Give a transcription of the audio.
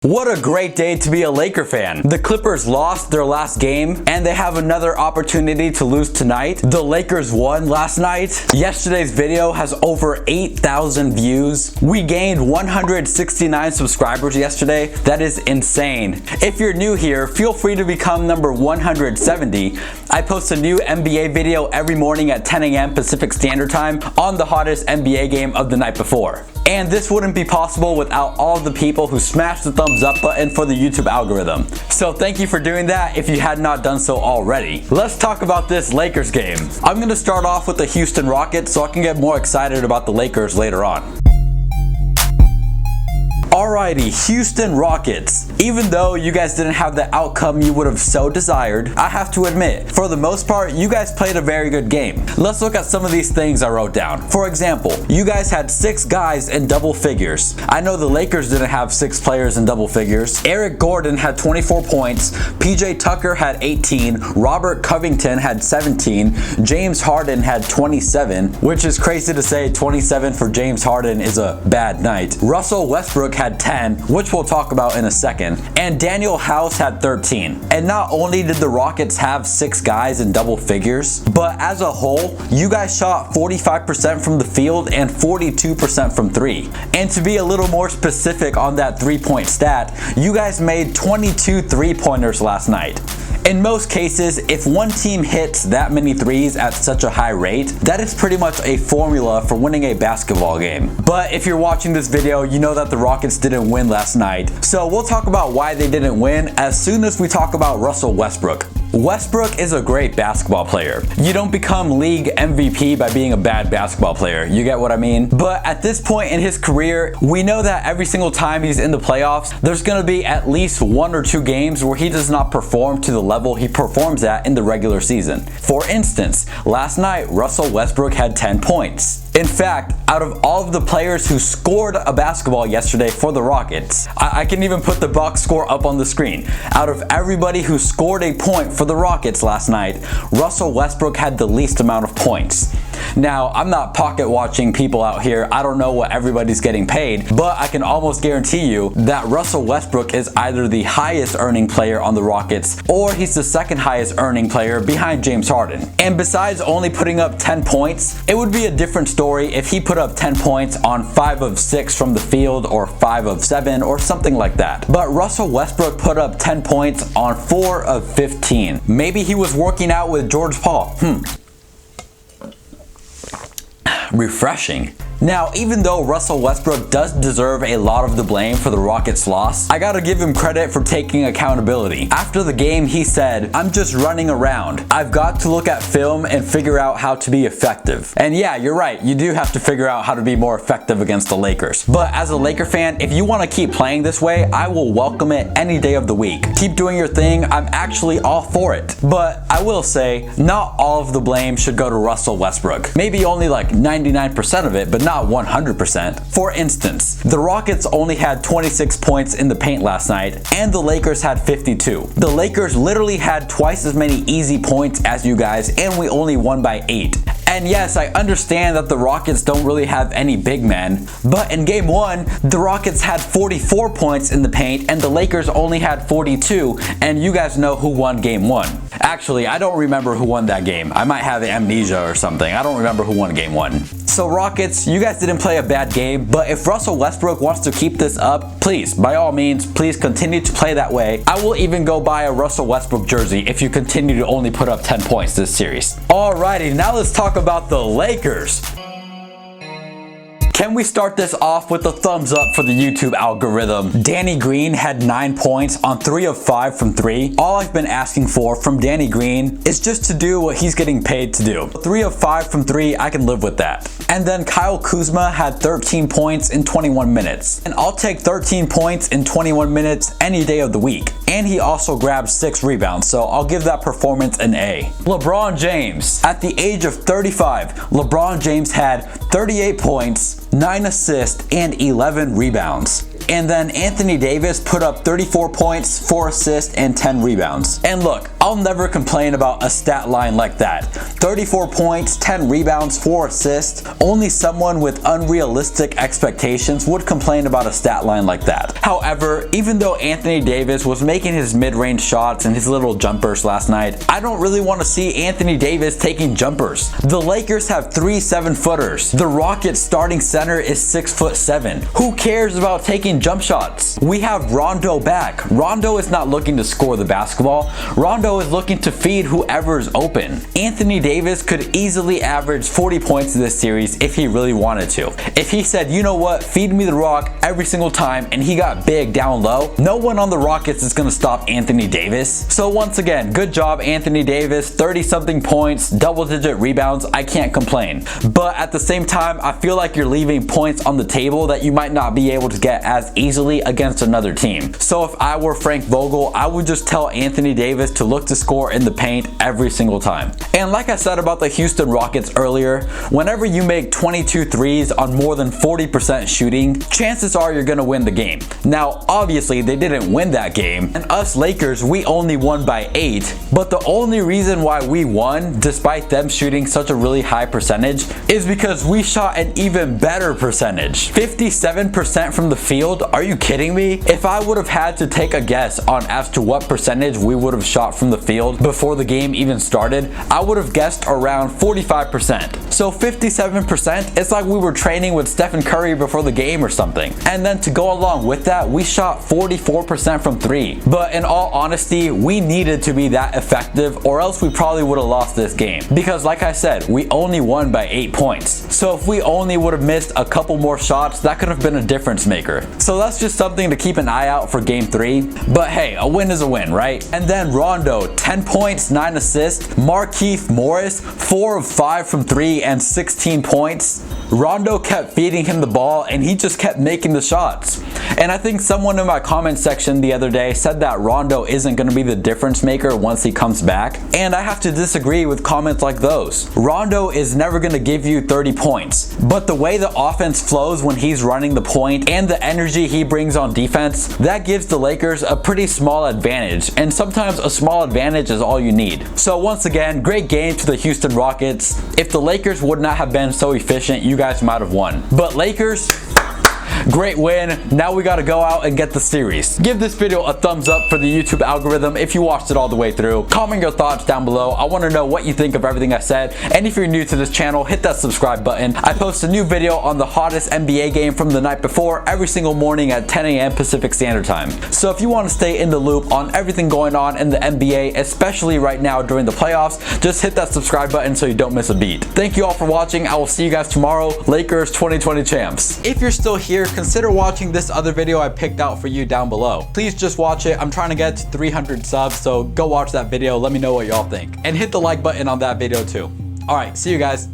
What a great day to be a Laker fan. The Clippers lost their last game and they have another opportunity to lose tonight. The Lakers won last night. Yesterday's video has over 8,000 views. We gained 169 subscribers yesterday. That is insane. If you're new here, feel free to become number 170. I post a new NBA video every morning at 10 a.m. Pacific Standard Time on the hottest NBA game of the night before. And this wouldn't be possible without all of the people who smashed the thumbs up button for the YouTube algorithm. So thank you for doing that if you had not done so already. Let's talk about this Lakers game. I'm going to start off with the Houston Rockets so I can get more excited about the Lakers later on. Alrighty, Houston Rockets. Even though you guys didn't have the outcome you would have so desired, I have to admit, for the most part, you guys played a very good game. Let's look at some of these things I wrote down. For example, you guys had 6 guys in double figures. I know the Lakers didn't have 6 players in double figures. Eric Gordon had 24 points, PJ Tucker had 18, Robert Covington had 17, James Harden had 27, which is crazy to say 27 for James Harden is a bad night. Russell Westbrook had 10, which we'll talk about in a second, and Daniel House had 13. And not only did the Rockets have 6 guys in double figures, but as a whole, you guys shot 45% from the field and 42% from 3. And to be a little more specific on that 3-point stat, you guys made 22 3-pointers last night. In most cases, if one team hits that many threes at such a high rate, that is pretty much a formula for winning a basketball game. But if you're watching this video, you know that the Rockets didn't win last night. So we'll talk about why they didn't win as soon as we talk about Russell Westbrook. Westbrook is a great basketball player. You don't become league MVP by being a bad basketball player. You get what I mean? But at this point in his career, we know that every single time he's in the playoffs, there's going to be at least 1 or 2 games where he does not perform to the level he performs at in the regular season. For instance, last night, Russell Westbrook had 10 points. In fact, out of all of the players who scored a basketball yesterday for the Rockets, I can even put the box score up on the screen. Out of everybody who scored a point for the Rockets last night, Russell Westbrook had the least amount of points. Now, I'm not pocket watching people out here. I don't know what everybody's getting paid, but I can almost guarantee you that Russell Westbrook is either the highest earning player on the Rockets or he's the second highest earning player behind James Harden. And besides only putting up 10 points, it would be a different story if he put up 10 points on 5 of 6 from the field or 5 of 7 or something like that. But Russell Westbrook put up 10 points on 4 of 15. Maybe he was working out with George Paul. Refreshing. Now, even though Russell Westbrook does deserve a lot of the blame for the Rockets' loss, I gotta give him credit for taking accountability. After the game, he said, "I'm just running around. I've got to look at film and figure out how to be effective." And yeah, you're right. You do have to figure out how to be more effective against the Lakers. But as a Laker fan, if you want to keep playing this way, I will welcome it any day of the week. Keep doing your thing. I'm actually all for it. But I will say, not all of the blame should go to Russell Westbrook. Maybe only like 99% of it, but not 100%. For instance, the Rockets only had 26 points in the paint last night, and the Lakers had 52. The Lakers literally had twice as many easy points as you guys, and we only won by 8. And yes, I understand that the Rockets don't really have any big men, but in game 1, the Rockets had 44 points in the paint and the Lakers only had 42, and you guys know who won game 1. Actually, I don't remember who won that game. I might have amnesia or something. I don't remember who won game 1. So Rockets, you guys didn't play a bad game, but if Russell Westbrook wants to keep this up, please, by all means, please continue to play that way. I will even go buy a Russell Westbrook jersey if you continue to only put up 10 points this series. Alrighty, now let's talk about the Lakers. Can we start this off with a thumbs up for the YouTube algorithm? Danny Green had 9 points on 3 of 5 from 3. All I've been asking for from Danny Green is just to do what he's getting paid to do. 3 of 5 from 3, I can live with that. And then Kyle Kuzma had 13 points in 21 minutes. And I'll take 13 points in 21 minutes any day of the week. And he also grabbed 6 rebounds, so I'll give that performance an A. LeBron James. At the age of 35, LeBron James had 38 points, 9 assists, and 11 rebounds. And then Anthony Davis put up 34 points, 4 assists, and 10 rebounds. And look, I'll never complain about a stat line like that. 34 points, 10 rebounds, 4 assists. Only someone with unrealistic expectations would complain about a stat line like that. However, even though Anthony Davis was making his mid-range shots and his little jumpers last night, I don't really want to see Anthony Davis taking jumpers. The Lakers have 3 7-footers. The Rockets starting center is 6'7". Who cares about taking jump shots? We have Rondo back. Rondo is not looking to score the basketball. Rondo is looking to feed whoever is open. Anthony Davis could easily average 40 points in this series if he really wanted to. If he said, you know what, feed me the rock every single time, and he got big down low, no one on the Rockets is going to stop Anthony Davis. So once again, good job Anthony Davis, 30-something points, double-digit rebounds, I can't complain. But at the same time, I feel like you're leaving points on the table that you might not be able to get as easily against another team. So if I were Frank Vogel, I would just tell Anthony Davis to look to score in the paint every single time. And like I said about the Houston Rockets earlier, whenever you make 22 threes on more than 40% shooting, chances are you're gonna win the game. Now, obviously they didn't win that game, and us Lakers, we only won by 8, but the only reason why we won, despite them shooting such a really high percentage, is because we shot an even better percentage. 57% from the field? Are you kidding me? If I would have had to take a guess on as to what percentage we would have shot from the field before the game even started, I would have guessed around 45%. So 57%, it's like we were training with Stephen Curry before the game or something. And then to go along with that, we shot 44% from 3. But in all honesty, we needed to be that effective or else we probably would have lost this game. Because like I said, we only won by 8 points. So if we only would have missed a couple more shots, that could have been a difference maker. So that's just something to keep an eye out for game 3. But hey, a win is a win, right? And then Rondo, 10 points, 9 assists. Markieff Morris, 4 of 5 from 3 and 16 points. Rondo kept feeding him the ball and he just kept making the shots. And I think someone in my comment section the other day said that Rondo isn't going to be the difference maker once he comes back. And I have to disagree with comments like those. Rondo is never going to give you 30 points. But the way the offense flows when he's running the point and the energy he brings on defense, that gives the Lakers a pretty small advantage. And sometimes a small advantage is all you need. So once again, great game to the Houston Rockets. If the Lakers would not have been so efficient, you guys might have won. But Lakers, great win. Now we got to go out and get the series. Give this video a thumbs up for the YouTube algorithm if you watched it all the way through. Comment your thoughts down below. I want to know what you think of everything I said. And if you're new to this channel, hit that subscribe button. I post a new video on the hottest NBA game from the night before every single morning at 10 a.m. Pacific Standard Time. So if you want to stay in the loop on everything going on in the NBA, especially right now during the playoffs, just hit that subscribe button so you don't miss a beat. Thank you all for watching. I will see you guys tomorrow. Lakers 2020 champs. If you're still here, consider watching this other video I picked out for you down below. Please just watch it. I'm trying to get to 300 subs, so go watch that video. Let me know what y'all think. And hit the like button on that video too. All right, see you guys.